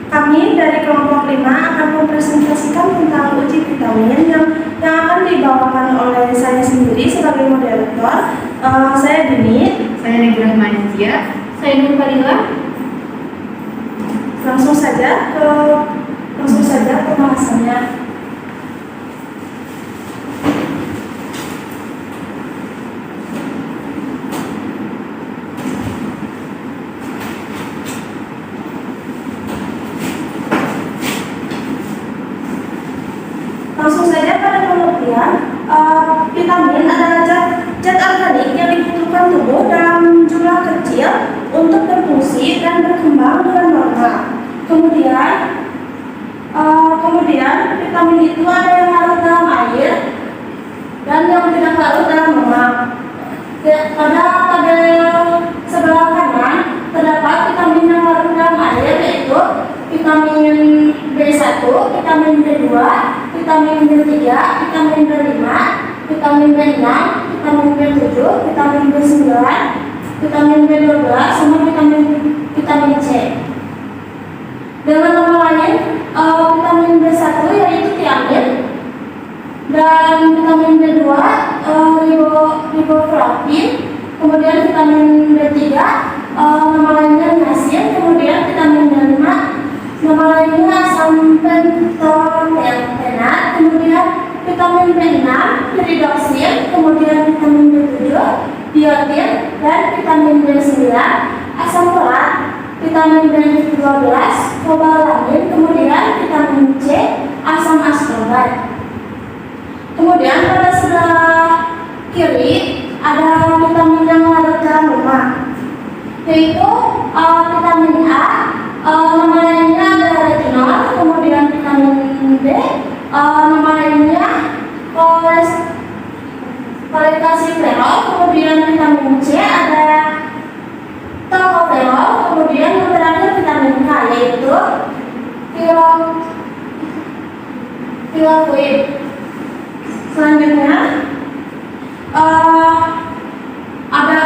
Kami dari kelompok 5 akan mempresentasikan tentang uji vitamin yang akan dibawakan oleh saya sendiri sebagai moderator. Saya Dini. Saya Negra Manisya. Saya Nur Fadila. Langsung saja pembahasannya. Langsung saja pada pengertian, vitamin adalah zat organik yang dibutuhkan tubuh dalam jumlah kecil untuk berfungsi dan berkembang dengan normal. Kemudian vitamin itu ada yang larut dalam air dan yang tidak larut dalam lemak. Pada sebelah kanan terdapat vitamin yang larut dalam air, yaitu vitamin B1, vitamin B2, vitamin B3, vitamin B5, vitamin B6, vitamin B7, vitamin B9, vitamin B12, sama vitamin C. Dengan nama lain, vitamin B1 yaitu tiamin, dan vitamin B2 riboflavin, kemudian vitamin B3 nama lainnya niacin, kemudian vitamin B5 nama lainnya asam pentotenat, kemudian vitamin B6 pyridoxine, kemudian vitamin B7 biotin, dan vitamin B9 asam folat, vitamin B12 cobalamin, kemudian vitamin C asam ascorbat. Kemudian pada sebelah kiri ada vitamin yang larut dalam lemak, yaitu vitamin A, nama lainnya ada retinol, kemudian vitamin B, nama lainnya kolekalsiferol, kemudian vitamin C ada tokoferol, kemudian yang terakhir vitamin K, yaitu filovoid. Selanjutnya ada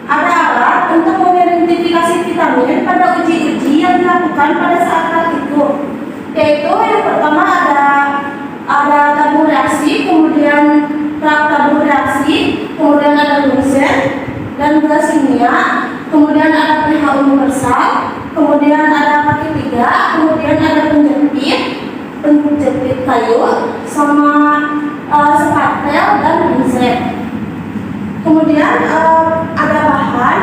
alat untuk mengidentifikasi vitamin pada uji-uji yang dilakukan pada saat praktikum, yaitu yang pertama ada tabung reaksi, kemudian tabung reaksi, kemudian ada Bunsen dan gelas kimia, kemudian ada pH universal, kemudian ada kaki 3, kemudian ada penjepit kayu, sama spatel dan pinset. Kemudian ada bahan.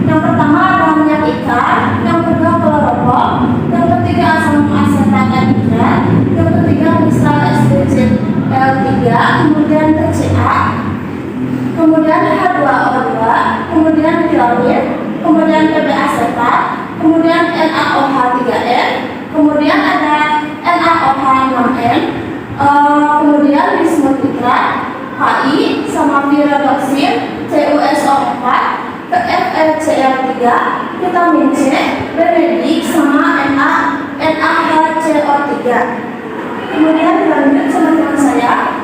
Yang pertama ada minyak ikan, yang kedua kloroform, yang ketiga asam asetat anhidrat, yang ketiga kristal SbCl3, kemudian TCA, kemudian H2O2, kemudian tiamid, kemudian Pb asetat, kemudian NaOH3n, kemudian ada NaOH6n, kemudian bismut nitrat, Hi sama pyridoxine, CuSO4, FeCl3, vitamin C, benedik, sama NaHCO3. Kemudian dilanjut sama teman saya.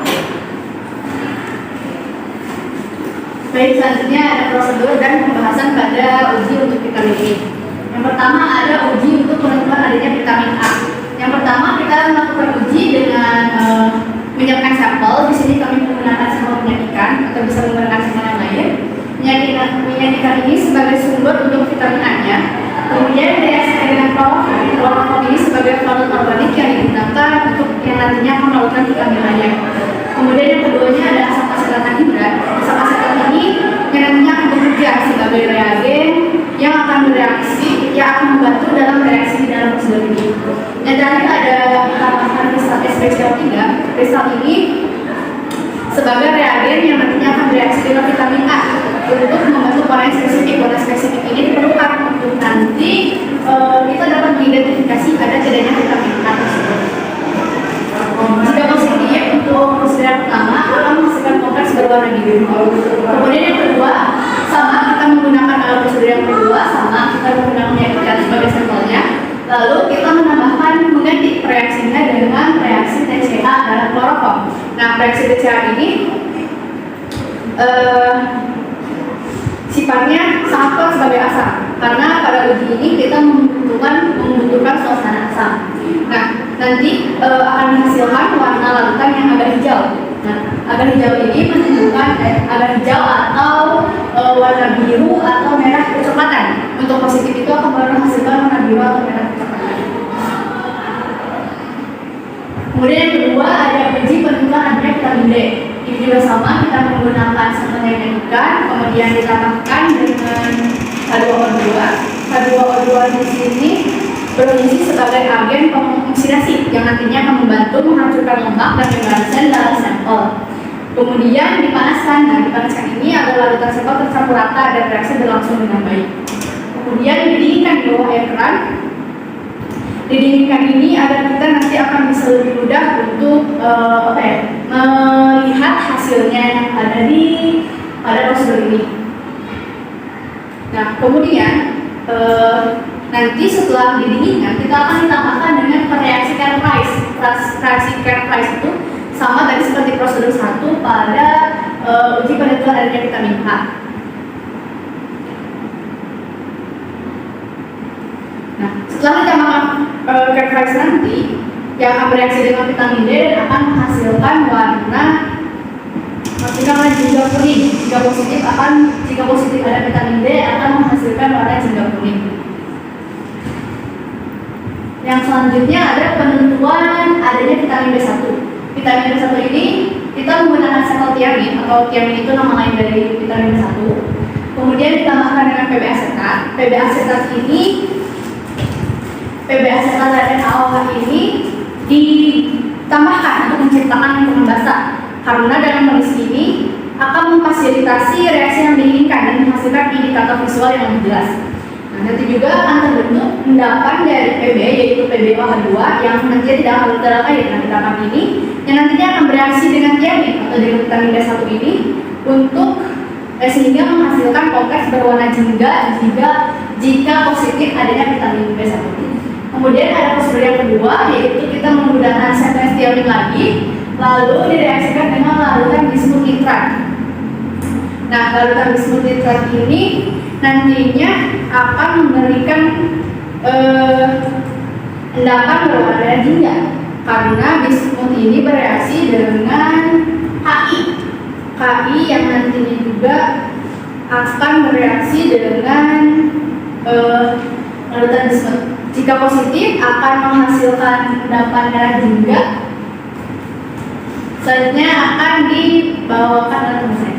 Baik, selanjutnya ada prosedur dan pembahasan pada uji untuk vitamin ini. Yang pertama ada uji untuk menentukan adanya vitamin A. Yang pertama kita melakukan uji dengan menyiapkan sampel. Di sini kami menggunakan sampel minyak ikan atau bisa menggunakan sampel yang lain. Minyak ikan ini sebagai sumber untuk vitamin A-nya. Kemudian direaksikan dengan kloroform. Kloroform ini sebagai pelaut organik yang digunakan untuk yang nantinya akan melakukan vitamin A-nya. Kemudian yang keduanya ada asam asetat anhidrat. Asam asetat ini yang nantinya akan bekerja sebagai reagen yang akan bereaksi, yang akan membantu dalam reaksi di dalam prosedur ini. Yang terakhir ada tambahkan kristal SbCl3. Kristal ini sebagai reagen yang nantinya akan bereaksi dengan vitamin A untuk membantu warna spesifik. Warna spesifik ini diperlukan untuk nanti kita dapat mengidentifikasi ada tidaknya vitamin A tersebut. Jika positif untuk prosedur pertama akan menghasilkan kompleks berwarna biru. Kemudian yang kedua sama kita menggunakan prosedur yang kedua sama kita menggunakan minyak ikan sebagai sampelnya. Lalu kita menambahkan mengganti reaksinya dengan reaksi TCA dalam kloroform. Nah, reaksi TCA ini sifatnya sangat kuat sebagai asam karena pada uji ini kita membutuhkan suasana asam. Nah, nanti akan menghasilkan warna larutan yang agak hijau. Nah, agak hijau ini menunjukkan agak hijau atau warna biru atau merah kecoklatan. Untuk positif itu akan menghasilkan warna biru atau merah kecoklatan. Kemudian yang kedua ada uji penentuan adanya vitamin D. Ini juga sama, kita menggunakan sampel yang ikan, kemudian ditambahkan dengan H2O2. H2O2 di sini berfungsi sebagai agen pengoksidasi yang nantinya akan membantu menghancurkan lemak dan membrana sel dalam sampel. Kemudian dipanaskan. Nah, dipanaskan ini agar larutan sampel tercampur rata dan reaksi berlangsung dengan baik. Kemudian didinginkan di bawah air keran. Didinginkan ini agar kita nanti akan bisa lebih mudah untuk melihat hasilnya yang ada pada prosedur ini. Nah, kemudian nanti setelah didinginkan kita akan ditambahkan dengan reaksi Carl-Preiss. Reaksi Carl-Preiss itu sama tadi seperti prosedur 1 pada uji penentuan adanya vitamin H. Nah, setelah ditambahkan Carl-Preiss nanti yang akan bereaksi dengan vitamin D dan akan menghasilkan warna jingga kuning. Jika positif ada vitamin D akan menghasilkan warna jingga kuning. Yang selanjutnya ada penentuan adanya vitamin B1. Vitamin B1 ini kita menggunakan sampel tiamin atau tiamin itu nama lain dari vitamin B1. Kemudian ditambahkan dengan PB asetat. PB asetat dan AOH ini ditambahkan untuk menciptakan lingkungan basah karena dalam kondisi ini akan memfasilitasi reaksi yang diinginkan dan menghasilkan indikator visual yang lebih jelas. Nah, nanti juga akan terbentuk endapan dari PB yaitu PbOH2 yang nantinya tidak akan terdapat. Nah, endapan ini yang nantinya akan bereaksi dengan tiamin atau dengan vitamin B1 ini untuk sehingga menghasilkan kompleks berwarna jingga jika positif adanya vitamin B1. Kemudian ada prosedur yang kedua yaitu kita menggunakan sentence tiamin lagi lalu direaksikan dengan larutan bismut nitrat. Nah, larutan bismut nitrat ini nantinya akan memberikan endapan berwarna jingga karena bismut ini bereaksi dengan KI yang nantinya juga akan bereaksi dengan larutan bismut. Jika positif akan menghasilkan endapan merah jingga. Selanjutnya akan dibawakan oleh teman saya.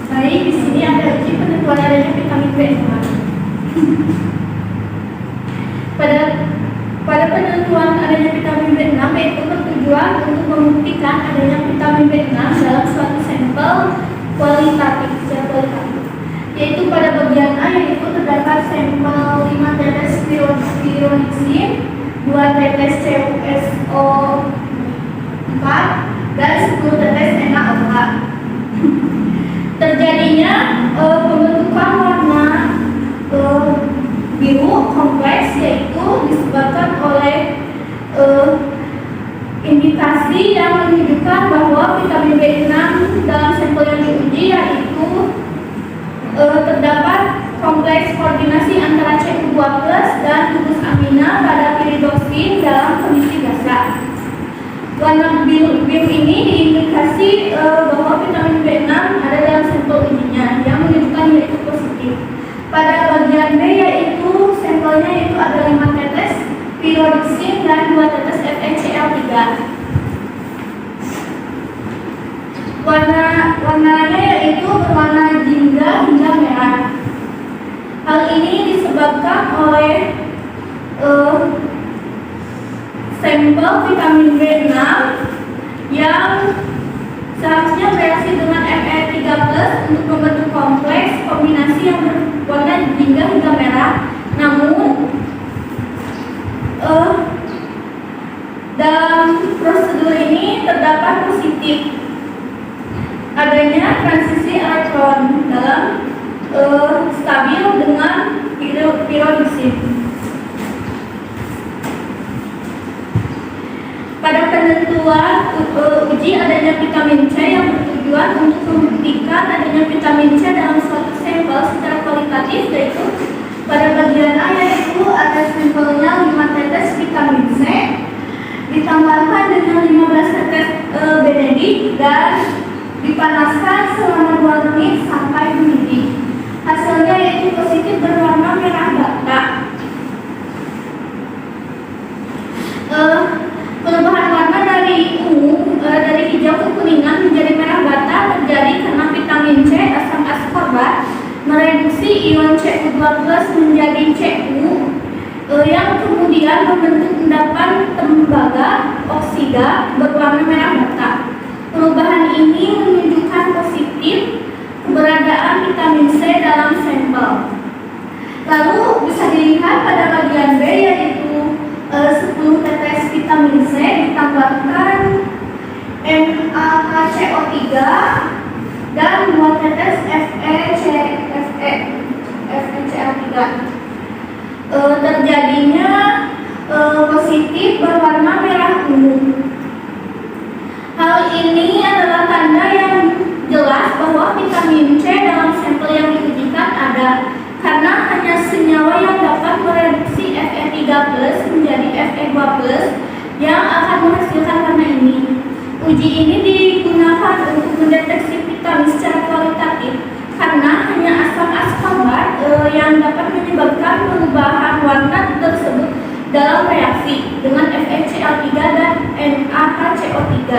Baik, di sini ada uji penentuan adanya vitamin B6. Pada penentuan adanya vitamin B6 yaitu bertujuan untuk membuktikan adanya vitamin B6 dalam suatu sampel kualitatif, yaitu pada bagian A yaitu terdapat sampel 5 tetes piroxin, 2 tetes CuSO4 dan 10 tetes NaOH. Terjadinya pembentukan warna biru kompleks yaitu disebabkan oleh indikasi yang menunjukkan bahwa vitamin B6 dalam sampel yang diuji yaitu terdapat kompleks koordinasi antara C2+ dan gugus amina pada piridoksin dalam kondisi basah. Warna biru ini diindikasi bahwa vitamin B6 ada dalam sampel ujinya yang menunjukkan yaitu positif. Pada bagian B yaitu sampelnya yaitu ada 5 tetes piridoksin dan 2 tetes FeCl3. Warnanya yaitu berwarna jingga hingga merah. Hal ini disebabkan oleh sampel vitamin B6 yang seharusnya bereaksi dengan Fe3+ untuk membentuk kompleks kombinasi yang berwarna jingga hingga merah. Namun dalam prosedur ini terdapat positif adanya transisi elektron dalam stabil dengan piridoksin. uji adanya vitamin C yang bertujuan untuk membuktikan adanya vitamin C dalam suatu sampel secara kualitatif, yaitu pada bagian A yaitu ada sampelnya 5 tetes vitamin C ditambahkan dengan 15 tetes Benedict dan dipanaskan selama 2 menit sampai mendidih. Hasilnya yaitu positif berwarna merah bata. Perubahan warna dari ungu dari hijau ke kuningan menjadi merah bata terjadi karena vitamin C asam askorbat mereduksi ion Cu2+ menjadi Cu yang kemudian membentuk endapan tembaga oksida berwarna merah bata. Perubahan ini menunjukkan positif keberadaan vitamin C dalam sampel. Lalu bisa dilihat pada bagian B yaitu 10 tetes vitamin C ditambahkan NaCO3 dan 2 tetes FeCl3. Terjadinya positif berwarna merah ungu. Hal ini adalah tanda yang jelas bahwa vitamin C dalam sampel yang diujikan ada, karena hanya senyawa yang dapat mereduksi Fe3+ menjadi Fe2+ yang akan menghasilkan warna ini. Uji ini digunakan untuk mendeteksi vitamin secara kualitatif karena hanya asam askorbat yang dapat menyebabkan perubahan warna tersebut dalam reaksi dengan FeCl3 dan NaCO3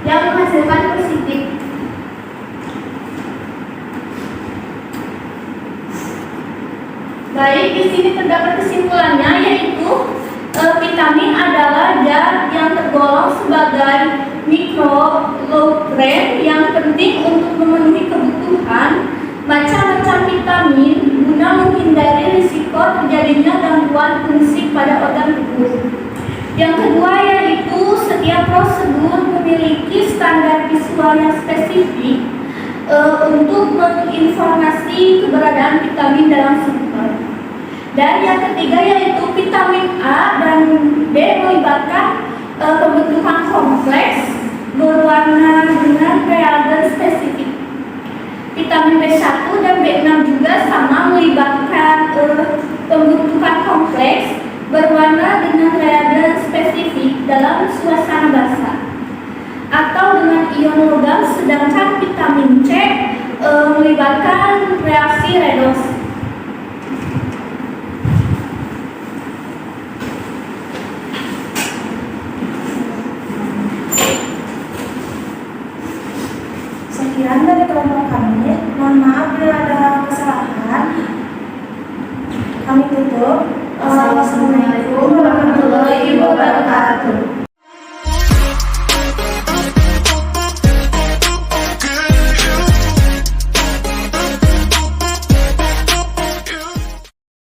yang menghasilkan positif. Baik, di sini terdapat kesimpulannya yaitu vitamin adalah zat yang tergolong sebagai mikronutrien yang penting untuk memenuhi kebutuhan macam-macam vitamin guna menghindari risiko terjadinya gangguan fungsi pada organ tubuh. Yang kedua yaitu setiap prosedur memiliki standar visual yang spesifik untuk menginformasi keberadaan vitamin dalam sampel. Dan yang ketiga yaitu vitamin A dan B melibatkan pembentukan kompleks berwarna dengan reagen spesifik. Vitamin B1 dan B6 juga sama melibatkan pembentukan kompleks berwarna dengan reagen spesifik dalam suasana basah atau dengan ion logam, sedangkan vitamin C melibatkan reaksi redoks. Sekian dari kelompok kami. Mohon maaf bila ada kesalahan. Kami tutup. Wassalamualaikum warahmatullahi wabarakatuh.